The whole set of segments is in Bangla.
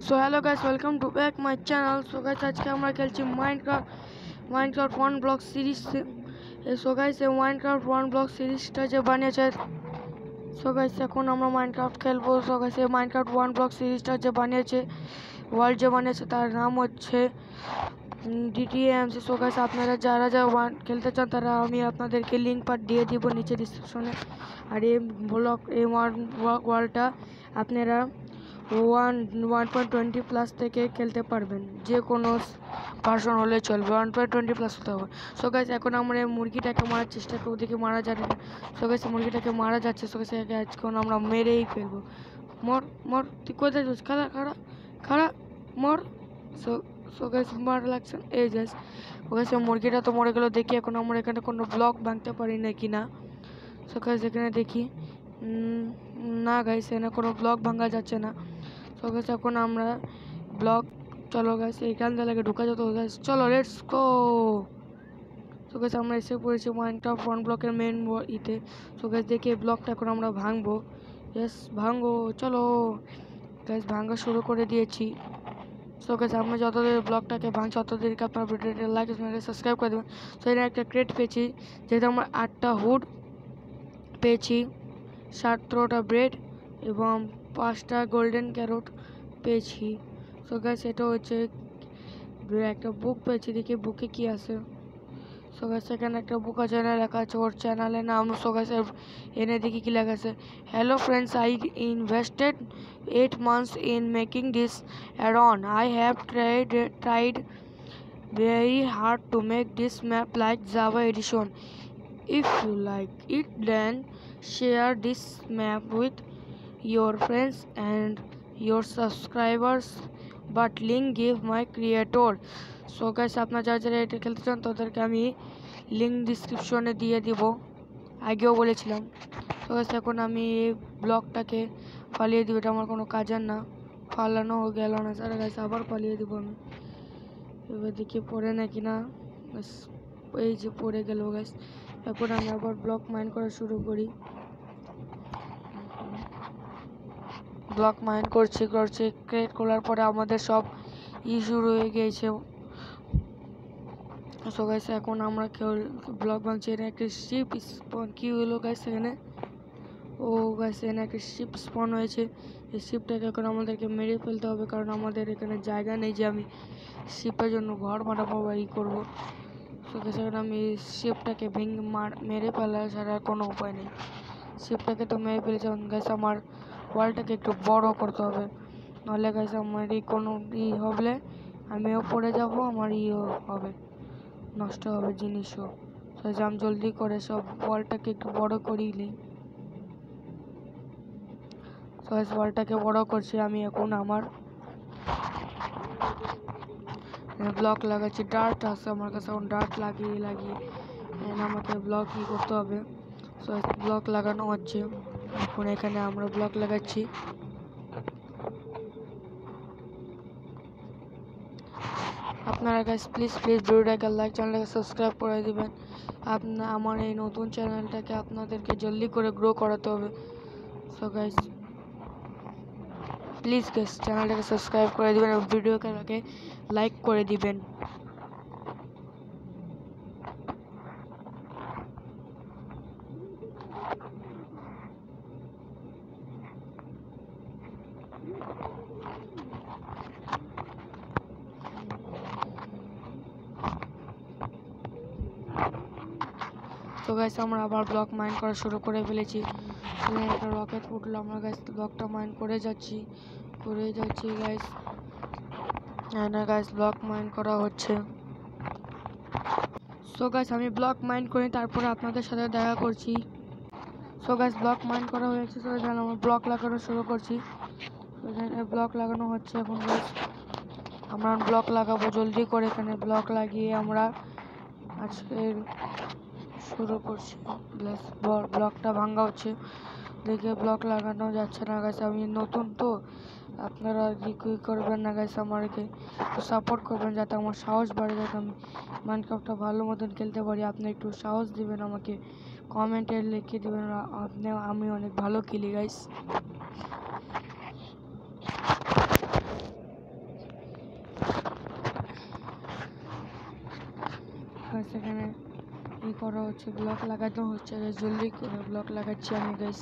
So hello guys, welcome to back my channel. So guys, আজকে আমরা খেলছি Minecraft one block series. So guys, এই মাইনক্রাফট ওয়ান ব্লক সিরিজটা যে বানিয়েছে, সো গাইস এখন আমরা মাইনক্রাফট খেলবো। সো গাইস, এই মাইনক্রাফট ওয়ান ব্লক সিরিজটা যে বানিয়েছে, ওয়ার্ল্ড যে বানিয়েছে, তার নাম হচ্ছে DTAMC। সো গাইস, আপনারা যারা খেলতে চান তারা আমি আপনাদেরকে লিঙ্ক দিয়ে দিব নিচে ডিসক্রিপশনে। আর এই ওয়ার্ল্ডটা আপনারা 1.20+ থেকে খেলতে পারবেন, যে কোনো ভার্সন হলে চলবে, 1.20+ হতে হবে। সো গাইস, এখন আমরা এই মুরগিটাকে মারার চেষ্টা করবো, দেখি মারা যাবে না। সো গাইস, মুরগিটাকে মারা যাচ্ছে। সো গাইস, এখন আমরা মেরেই ফেলবো। মর মর, তুই কোথায় যাচ্ছিস? খাড়া খাড়া খাড়া, মর। সো গাইস, মার লাগছে। এই গাইস, ও গাইস, মুরগিটা তো মরে গেল। দেখি এখন আমরা এখানে কোনো ব্লক ভাঙতে পারি নাকি না। সো গাইস, এখানে দেখি, না গাইস, এখানে কোনো ব্লক ভাঙা যাচ্ছে না। সো গাইস, এখন আমরা ব্লক, চলো গাইস এইখান থেকে ঢুকা যেত। গাইস চলো, লেটস গো। সো গাইস, আমরা এসে পড়েছি মাইনক্রাফট ওয়ান ব্লকের মেন ইতে। সো গাইস, দেখি এই ব্লকটা এখন আমরা ভাঙবো। ইয়েস, ভাঙবো, চলো গাইস, ভাঙা শুরু করে দিয়েছি। সো গাইস, আমরা যতদের ব্লকটাকে ভাঙছি ততদেরকে আপনার ভিডিওটা লাইক সাবস্ক্রাইব করে দেবেন। সো এখানে একটা ক্রেট পেয়েছি, যেহেতু আমরা 8টা হুড পেয়েছি, 17টা ব্রেড এবং 5টা গোল্ডেন ক্যারট পেয়েছি। সো গাইস, এটা হচ্ছে একটা বুক পেয়েছি, দেখি বুকে কি আছে। সো গাইস, এখানে একটা বুক আছে, লেখা আছে ওর চ্যানেলের নাম। সো গাইস, এনে দেখি কি লেখা আছে। Hello friends, I invested 8 months in making this add-on. I have tried very hard to make this map like Java edition. If you like it, then share this map with your friends and your subscribers, but link give my creator. So guys, আপনারা যারা যারা এটা খেলতে চান তাদেরকে আমি লিঙ্ক ডিসক্রিপশনে দিয়ে দিব, আগেও বলেছিলাম। তো গাইস, এখন আমি এই ব্লকটাকে পালিয়ে দিব, এটা আমার কোনো কাজের না। পালানো গেল না স্যার। গাইস, আবার পালিয়ে দিব আমি। এবার দেখি পড়ে নাকি না। এই যে পড়ে গেল গাইস। এখন আমি আবার ব্লক মাইন করা শুরু করি। ব্লক মাইন করছি ক্রিয়েট করার পরে আমাদের সব শুরু হয়ে গিয়েছে। সো গাইস, এখন আমরা ব্লক ভাঙছি। এখানে একটা শিপ স্পন কি হলো গাইস এখানে? ও গাইস, এখানে একটা শিপ স্পন হয়েছে। এই শিপটাকে এখন আমাদেরকে মেরে ফেলতে হবে, কারণ আমাদের এখানে জায়গা নেই যে আমি শিপের জন্য ঘর বানাবো বা করবো। সো গাইস, এখন আমি শিপটাকে মেরে ফেলা ছাড়া কোনো উপায় নেই। শিপটাকে তো মেরে ফেলেছি। গাইস, আমার ওয়ালটাকে একটু বড় করতে হবে, নাহলে গাইস আমার কোনো হলে আমিও পড়ে যাব, আমার হবে, নষ্ট হবে জিনিসও। আমি জলদি করে সব ওয়ালটাকে একটু বড় করেই নিই। ওয়ালটাকে বড় করছি আমি। এখন আমার ব্লক লাগাচ্ছি, ডার্ট আছে আমার কাছে। এখন ডার্ট লাগিয়ে আমাকে ব্লক করতে হবে। ব্লক লাগানো হচ্ছে। এখন এখানে আমরা ব্লক লাগাচ্ছি। আপনারা গাইস প্লিজ ভিডিওটাকে লাইক, চ্যানেলটাকে সাবস্ক্রাইব করে দিবেন। আমার এই নতুন চ্যানেলটাকে আপনাদেরকে জলদি করে গ্রো করাতে হবে। সো গাইস, প্লিজ গাইস চ্যানেলটাকে সাবস্ক্রাইব করে দিবেন এবং ভিডিওটাকে লাইক করে দিবেন। তো গাইস, আমরা আবার ব্লক মাইন করা শুরু করে ফেলেছি। একটা রকেট উঠলো, আমরা গাইস ব্লকটা মাইন করে যাচ্ছি গাইস। না গাইস, ব্লক মাইন করা হচ্ছে। সো গাইস, আমি ব্লক মাইন করে তারপরে আপনাদের সাথে দেখা করছি। সো গাইস, ব্লক মাইন করা হয়েছে। সো এখানে আমরা ব্লক লাগানো শুরু করছি। এখানে ব্লক লাগানো হচ্ছে এখন গাইস। আমরা ব্লক লাগাবো জলদি করে। এখানে ব্লক লাগিয়ে আমরা আজকের শুরু করছি। ব্লকটা ভাঙা হচ্ছে, দেখে ব্লক লাগানো যাচ্ছে না গাইস। আমি নতুন তো, আপনারা কি করবেন না গাইস, আমাকে সাপোর্ট করবেন যাতে আমার সাহস বাড়ে, যাতে আমি মাইনক্রাফটটা ভালো মতন খেলতে পারি। আপনি একটু সাহস দিবেন আমাকে, কমেন্টে লিখে দিবেন আমি অনেক ভালো খেলি গাইস। এখানে ই করা হচ্ছে, ব্লক লাগানো হচ্ছে গাইস। জলদি করে ব্লক লাগাচ্ছি আমি গাইস।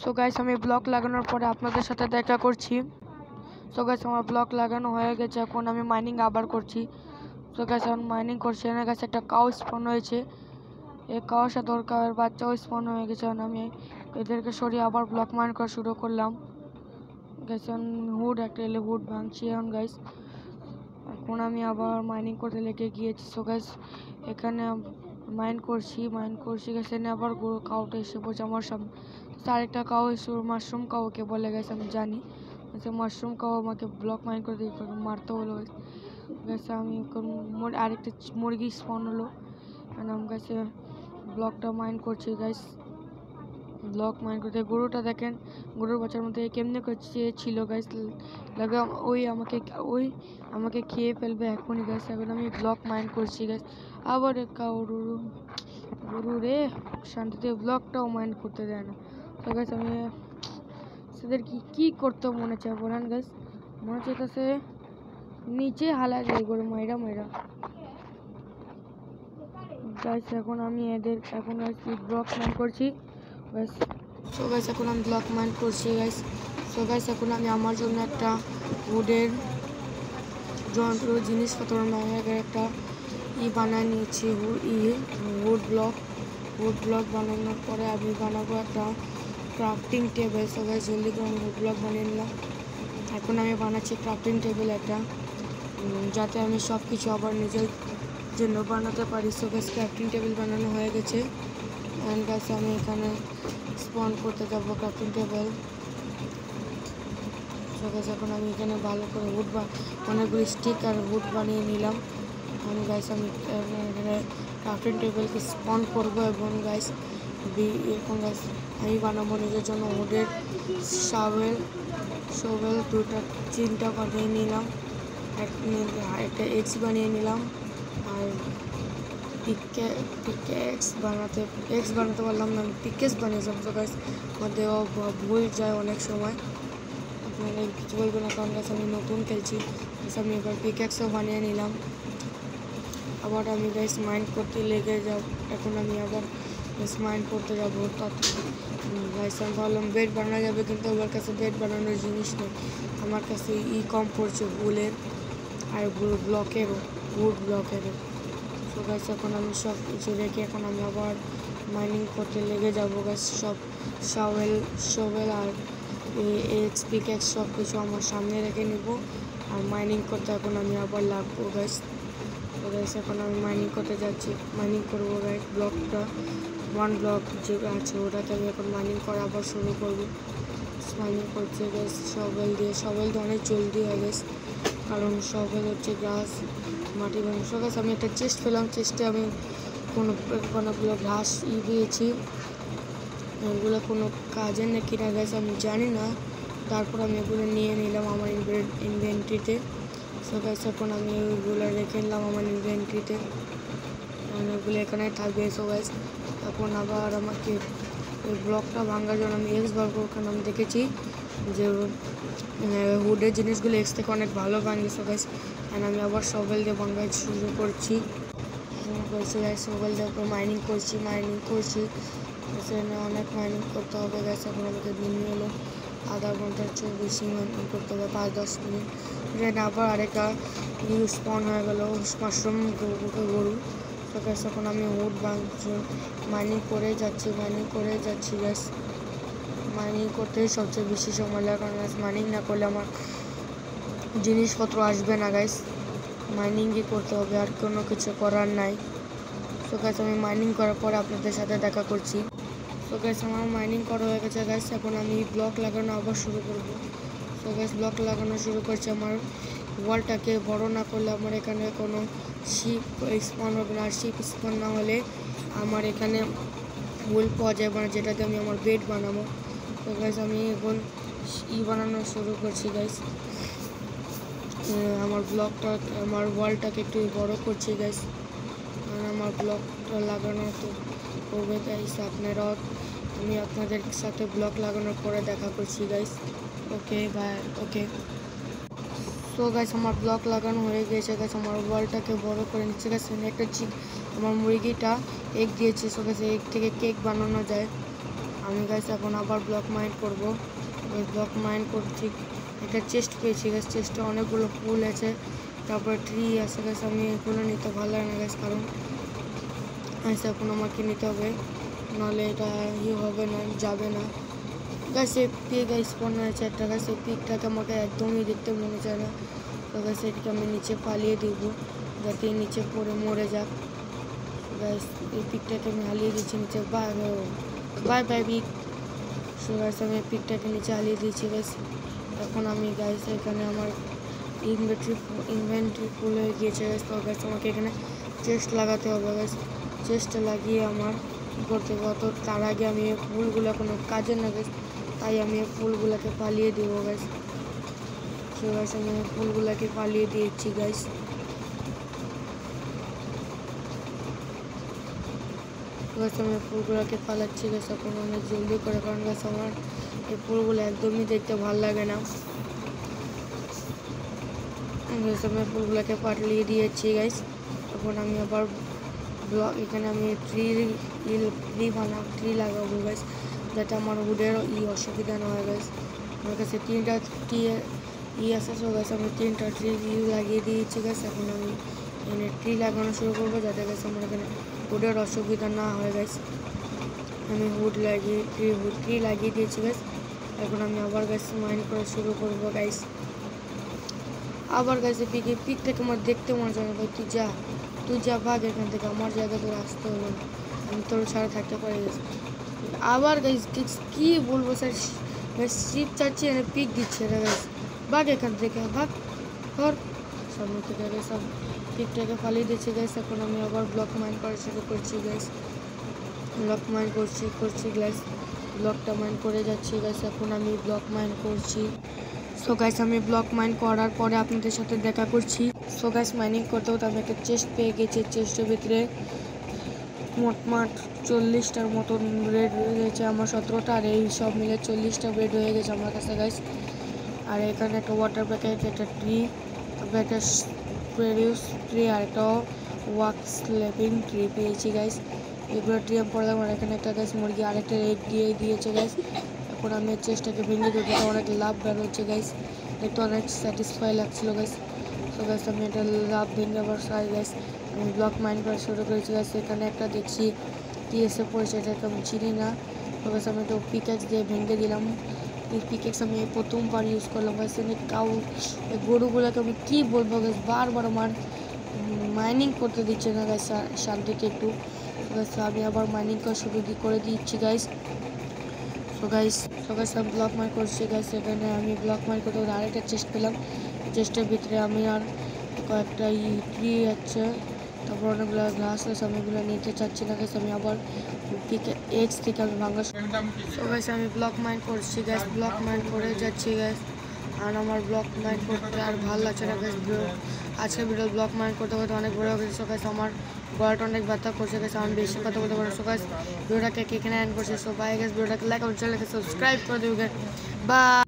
সো গাইস আমি ব্লক লাগানোর পরে আপনাদের সাথে দেখা করছি। সো গাইস আমার ব্লক লাগানো হয়ে গেছে, এখন আমি মাইনিং আবার করছি। সো গাইস এখন মাইনিং করছি। এখানে গাইস একটা কাউ স্পন হয়েছে, এই কাউর সাথে ওর কাউয়ের বাচ্চাও স্পন হয়ে গেছে। এখন আমি এদেরকে সরিয়ে আবার ব্লক মাইন করা শুরু করলাম গাইস। এখন হুড একটা এলে হুড ভাঙছি এখন গাইস। এখন আমি আবার মাইনিং করতে লেগে গিয়েছি। সো গাইস এখানে মাইন করছি গাইস। এখানে আবার কাউটা এসে পড়ছে আমার সামনে। আরেকটা কাউ এসে মাশরুম কাউকে বলে গেছে, আমি জানি মাশরুম কাউ আমাকে ব্লক মাইন করে দিয়ে মারতে হলো গেছে। আমি আরেকটা মুরগি স্পন হলো, আমার কাছে ব্লকটা মাইন করছি গাইস। ব্লক মাইন করতে গরুটা দেখেন, গরুর বাচ্চার মধ্যে কেমনে করছে ছিল গাইস, লাগে ওই আমাকে খেয়ে ফেলবে এখনই গাইস। এখন আমি ব্লক মাইন করছি গাইস। আবার গরু রে শান্তিতে ব্লকটাও মাইন করতে দেয় না। তো গাইস আমি সেদের কি করতে মনে চায় বলেন গাইস? মনে চাইতেছে নিচে হালা যায় গরু মাইরা গাইস। এখন আমি এদের এখন ব্লক মাইন করছি গাইস। সো গাইস এখন আমি ব্লক মাইন করছি গাইস। সো গাইস এখন আমি আমার জন্য একটা উডের যন্ত্র জিনিসপত্র নামের একটা বানায় নিয়েছি। উড ব্লক বানানোর পরে আমি বানাবো একটা ক্রাফটিং টেবিল। সো গাইস জলদি করে আমি উড ব্লক বানিয়ে নিলাম। এখন আমি বানাচ্ছি ক্রাফটিং টেবিল একটা, যাতে আমি সব কিছু আবার নিজের জন্য বানাতে পারি। সো গাইস ক্রাফটিং টেবিল বানানো হয়ে গেছে। অ্যান্ড গাইস আমি এখানে স্পন করতে যাবো ক্রাফটিং টেবিল। সো গাইস এখন আমি এখানে ভালো করে উড অনেকগুলি স্টিক আর উড বানিয়ে নিলাম। আমি গাইস আমি এখানে ক্রাফটিং টেবিলকে স্পন করবো এবং গাইস এখন গাইস আমি বানাবো নিজের জন্য উডের শোভেল 3টা বানিয়ে নিলাম। একটা এক্স বানিয়ে নিলাম আর এক্স বানাতে পারলাম না, পিকেস বানিয়েছিলাম। তো গাইস মধ্যে ভুল যায় অনেক সময়, আপনারা কিছু বলবেন না কারণ গাছ আমি নতুন খেলছি। আমি এবার পিকেক্সও বানিয়ে নিলাম। আবার আমি গাইস মাইন্ড করতে লেগে যাব। এখন আমি আবার মাইন্ড করতে যাবো। গাইস আমি ভাবলাম বেড বানানো যাবে, কিন্তু আমার কাছে বেড বানানোর জিনিস নেই। আমার কাছে কম পড়ছে উলের আর উড ব্লকেরও। তো গাইস এখন আমি সব কিছু রেখে এখন আমি আবার মাইনিং করতে লেগে যাবো গাইস। সব শোভেল আর এক্স পিকেক্স সব কিছু আমার সামনে রেখে নেব আর মাইনিং করতে এখন আমি আবার লাগবো গাইস। তো গাইস এখন আমি মাইনিং করতে যাচ্ছি, মাইনিং করবো গাইস। ব্লকটা 1 ব্লক যে আছে ওটাতে আমি এখন মাইনিং করা আবার শুরু করবো। মাইনিং করছে গাইস শোভেল দিয়ে অনেক জলদি হয় গাইস, কারণ শোভেল হচ্ছে গাছ মাটি মাংস গাছ। আমি একটা চেস্ট পেলাম, চেস্টে আমি কোনোগুলো ঘাস দিয়েছি, এগুলো কোনো কাজের নাকি না গাছ আমি জানি না। তারপর আমি এগুলো নিয়ে নিলাম আমার ইনভেন্টরিতে। সো গাইস এখন আমি ওইগুলো রেখে নিলাম আমার ইনভেন্টরিতে, ওগুলো এখানে থাকবে। সো গাইস এখন আবার আমাকে ওই ব্লকটা ভাঙার জন্য আমি এক্স বার করে ওখানে আমি দেখেছি যে হুডের জিনিসগুলো এক্স থেকে অনেক ভালো ভাঙে। সো গাইস আমি আবার শোভেল দিয়ে ভাঙা শুরু করছি গাইস। শোভেল দিয়ে মাইনিং করছি সেখানে অনেক মাইনিং করতে হবে গাইস। এখন আমাকে দিন এলো আধা ঘন্টার চেয়ে বেশি মাইনিং করতে হবে, 5-10 মিনিট। এখানে আবার আরেকটা স্পন হয়ে গেল মাশরুম গরু। তো গাইস এখন আমি হুড মাইনিং করে যাচ্ছি গাইস। মাইনিং করতে সবচেয়ে বেশি সময় লাগে, কারণ মাইনিং না করলে আমার জিনিসপত্র আসবে না গাইস। মাইনিংই করতে হবে, আর কোনো কিছু করার নাই। তো গাইস আমি মাইনিং করার পরে আপনাদের সাথে দেখা করছি। তো গাইস আমার মাইনিং করা হয়ে গেছে গাইস। এখন আমি ব্লক লাগানো আবার শুরু করব। তো গাইস ব্লক লাগানো শুরু করছি। আমার ওয়ালটাকে বড় না করলে আমার এখানে কোনো শিপ স্পন হবে না, আর শিপ স্পন না হলে আমার এখানে উল পাওয়া যাবে না, যেটাতে আমি আমার বেড বানাবো। তো গাইস আমি এখন বানানো শুরু করছি গাইস। আমার ওয়ালটাকে একটু বড় করছি গাইস, কারণ আমার ব্লকটা লাগানো তো হবে গাইস। আমি আপনাদের সাথে ব্লক লাগানোর পরে দেখা করছি guys. Okay bye. Okay so guys আমার ব্লক লাগানো হয়ে গেছে গাইস, আমার ওয়ালটাকে বড় করে নিচ্ছে গাইস। একটা চিক আমার মুরগিটা এগ দিয়েছে। সো গাইস এগ থেকে কেক বানানো যায়। আমি গাইস এখন আবার ব্লক মাইন করব। ব্লক মাইন করছি, একটা চেস্ট পেয়েছি গাইস। চেস্টে অনেকগুলো ফুল আছে, তারপরে ট্রি আছে গাইস। আমি এগুলো নিতে ভালো লাগে না গাইস, কারণ এখন আমাকে নিতে হবে, নাহলে এটা হবে না, যাবে না গাইস। এই পিক স্পন হয়েছে একটা গাইস। এই পিকটাকে আমাকে একদমই দেখতে মনে চায় না। তো গাইস এটাকে আমি নিচে ফালিয়ে দিব, যাতে নিচে পড়ে মরে যাক গাইস। এই পিকটাকে আমি হালিয়ে দিচ্ছি নিচে। Bye bye bye pic. So guys আমি পিকটাকে নিচে হালিয়ে দিচ্ছি গাইস। এখন আমি গাইস এখানে আমার ইনভেন্টরি ফুল হয়ে গিয়েছে গাইস। তো গাইস আমাকে এখানে চেস্ট লাগাতে হবে গাইস। চেস্ট লাগিয়ে আমার করতে হবে, তো তার আগে আমি এই ফুলগুলো কোনো কাজে না গাইস, তাই আমি এই ফুলগুলোকে পালিয়ে দেবো গাইস। সো গাইস আমি ফুলগুলোকে পালিয়ে দিয়েছি গাইস। আমি ফুলগুলোকে পালাচ্ছি গাছ এখন অনেক জলদি করে, কারণ গাছ আমার এই ফুলগুলো একদমই দেখতে ভালো লাগে না। আমি ফুলগুলোকে পালিয়ে দিয়েছি গাইস। এখন আমি আবার ব্লক এখানে আমি ট্রি লাগাবো গাইস, যাতে আমার উডের অসুবিধা না হয় গাইস। আমার কাছে 3টা ট্রি আছে। সো গাইস আমি 3টা ট্রি লাগিয়ে দিয়েছি গাইস। এখন আমি এখানে ট্রি লাগানো শুরু করবো, যাতে গাইস আমার এখানে উডের অসুবিধা না হয় গাইস। আমি ট্রি লাগিয়ে দিয়েছি গাইস। এখন আমি আবার গাইস মাইন করা শুরু করবো গাইস। আবার গাইস পিকটাকে আমার দেখতে মনে হয় না ভাই। তুই যা ভাগ এখান থেকে, আমার জায়গা তোর আসতে হবে না, আমি তোর ছাড়া থাকতে পারি গেছি। আবার গাইস কি বলবো স্যার, শিপ চাচ্ছি এনে পিক দিচ্ছে না গাইস। ভাগ এখান থেকে, ভাগ ধর সামনে থেকে গাইস। সব পিকটাকে ফালিয়ে দিচ্ছি গাইস। এখন আমি আবার ব্লক মাইন করা শুরু করছি গাইস। ব্লক মাইন করছি গাইস। ব্লকটা মাইন করে যাচ্ছি গাইস। এখন আমি ব্লক মাইন করছি। সো গাইস আমি ব্লক মাইন করার পরে আপনাদের সাথে দেখা করছি। সো গাইস মাইনিং করতে হতে আমি একটা চেস্ট পেয়ে গেছি। চেস্টের ভিতরে মোটমাট 40টার মতন ব্রেড হয়ে গেছে আমার, 17টা, আর এই সব মিলে 40টা ব্রেড হয়ে গেছে আমার কাছে গাইস। আর এখানে একটা ওয়াটার প্যাকেট, একটা ট্রি, একটা প্রেডিউস ট্রি, আর একটা ওয়াক স্ল্যাপিং ট্রি পেয়েছি গাইস। এগুলো ট্রি আমি পড়লাম। আর এখানে একটা গাইস মুরগি আরেকটা এগ দিয়েছে গাইস। এখন আমি চেষ্টাকে ভেঙে দিতে অনেক লাভ বের হচ্ছে গাইস, দেখতে অনেক স্যাটিসফাই লাগছিল গাইস। সো গাইস আমি এটা লাভ ভেঙে আবার গাইস আমি ব্লক মাইন করা শুরু করেছি গাইস। এখানে একটা দেখছি কি এসে পড়েছে, এটাকে আমি চিনি না। তো গাইস আমি এটা পিক্যাক্স দিয়ে ভেঙে দিলাম। এই পিক্যাক্স আমি প্রথমবার ইউজ করলাম গাইস। এই গরুগুলোকে আমি কী বলবো গাইস, বারবার আমার মাইনিং করতে দিচ্ছে না গাইস শান্তিতে একটু। গাইস আমি আবার মাইনিং করা শুরু করে দিচ্ছি গাইস। সো গাইস আমি ব্লক মাইন করছি গাইস। এখানে আমি ব্লক মাইন করতে আরেকটা চেস্ট পেলাম। চেস্টের ভিতরে আমি আর কয়েকটা ট্রি আছে, তারপর অনেকগুলো গ্লাস আছে। আমি এগুলো নিতে চাচ্ছি না গাইস। আমি আবার এজ থেকে আমি ভাঙা। সো গাইস আমি ব্লক মাইন করছি গাইস। ব্লক মাইন করে যাচ্ছি গাইস। আর আমার ব্লক মাইন করতে আর ভালো লাগছে না গাইস। আজকে ভিডিও ব্লক মাইন করতে করতে অনেক বড় হয়ে গেছে। সো গাইস আমার গলাটা অনেক ব্যথা করছে গাইস, আমি বেশি কথা বলতে পারি। সো গাইস ভিডিওটাকে এখানে এন্ড করছি। সো বাই গাইস, ভিডিওটাকে লাইক এবং চ্যানেলকে সাবস্ক্রাইব করে দিবেন। বাই।